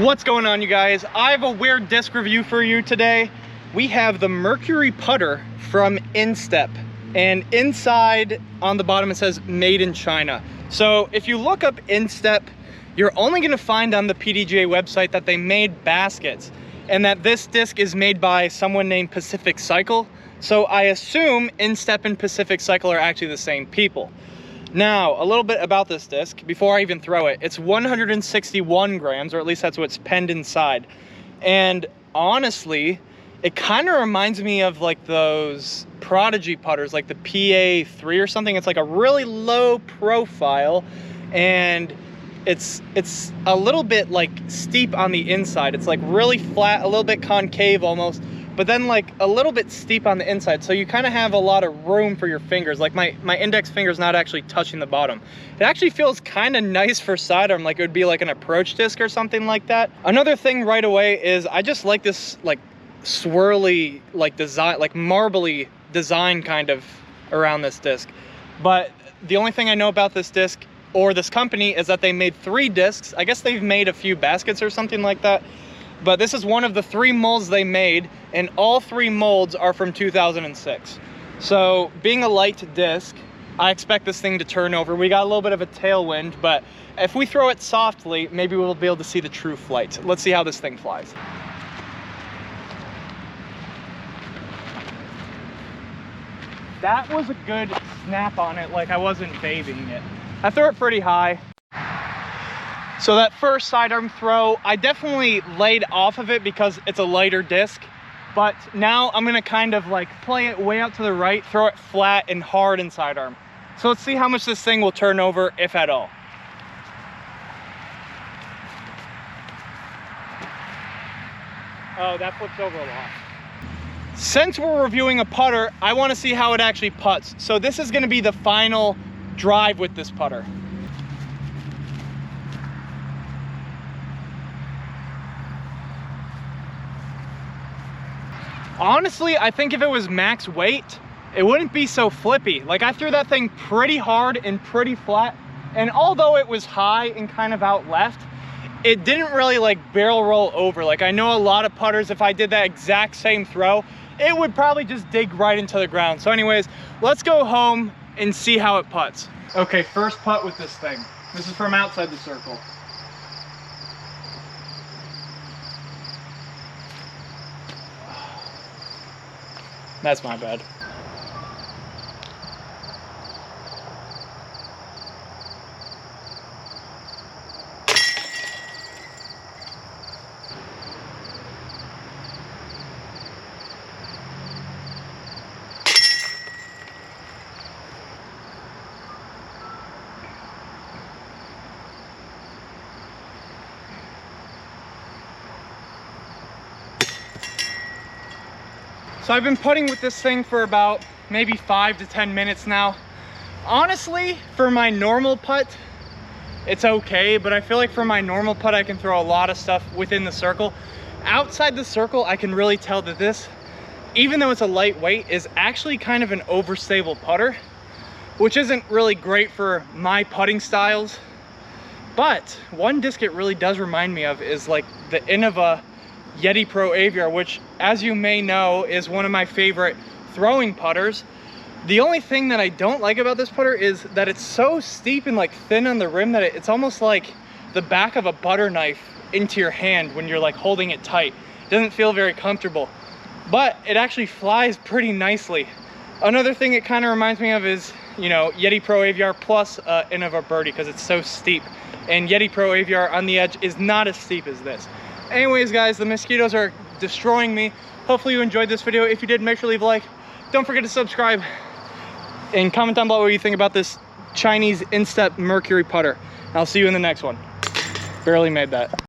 What's going on, you guys? I have a weird disc review for you today. We have the Mercury putter from Instep, and inside on the bottom it says made in China. So if you look up Instep, you're only going to find on the PDGA website that they made baskets and that this disc is made by someone named Pacific Cycle. So I assume Instep and Pacific Cycle are actually the same people. Now, a little bit about this disc before I even throw it. It's 161 grams, or at least that's what's penned inside. And honestly, it kind of reminds me of like those Prodigy putters, like the PA3 or something. It's like a really low profile, and it's a little bit like steep on the inside. It's like really flat, a little bit concave almost, but then like a little bit steep on the inside. So you kind of have a lot of room for your fingers. Like my index finger is not actually touching the bottom. It actually feels kind of nice for sidearm, like it would be like an approach disc or something like that. Another thing right away is I just like this like swirly like design, like marbly design kind of around this disc. But the only thing I know about this disc or this company is that they made 3 discs. I guess they've made a few baskets or something like that, but this is one of the 3 molds they made, and all 3 molds are from 2006. So being a light disc, I expect this thing to turn over. We got a little bit of a tailwind, but if we throw it softly, maybe we'll be able to see the true flight. Let's see how this thing flies. That was a good snap on it, like I wasn't babying it. I threw it pretty high. So that first sidearm throw, I definitely laid off of it because it's a lighter disc. But now I'm gonna kind of like play it way out to the right, throw it flat and hard in sidearm. So let's see how much this thing will turn over, if at all. Oh, that flips over a lot. Since we're reviewing a putter, I want to see how it actually putts. So this is going to be the final drive with this putter. Honestly, I think if it was max weight, it wouldn't be so flippy. Like I threw that thing pretty hard and pretty flat, and although it was high and kind of out left, it didn't really like barrel roll over. Like I know a lot of putters, if I did that exact same throw, it would probably just dig right into the ground. So anyways, let's go home and see how it putts. Okay, first putt with this thing. This is from outside the circle. That's my bad. So I've been putting with this thing for about maybe 5 to 10 minutes now. Honestly, for my normal putt, it's okay, but I feel like for my normal putt, I can throw a lot of stuff within the circle. Outside the circle, I can really tell that this, even though it's a lightweight, is actually kind of an overstable putter, which isn't really great for my putting styles. But one disc it really does remind me of is like the Innova Yeti Pro Aviar, which, as you may know, is one of my favorite throwing putters. The only thing that I don't like about this putter is that it's so steep and like thin on the rim that it's almost like the back of a butter knife into your hand when you're like holding it tight. It doesn't feel very comfortable, but it actually flies pretty nicely. Another thing it kind of reminds me of is, you know, Yeti Pro Aviar plus Innova Birdie, because it's so steep, and Yeti Pro Aviar on the edge is not as steep as this. Anyways, guys, the mosquitoes are destroying me. Hopefully you enjoyed this video. If you did, make sure to leave a like. Don't forget to subscribe and comment down below what you think about this Chinese Instep Mercury putter. I'll see you in the next one. Barely made that.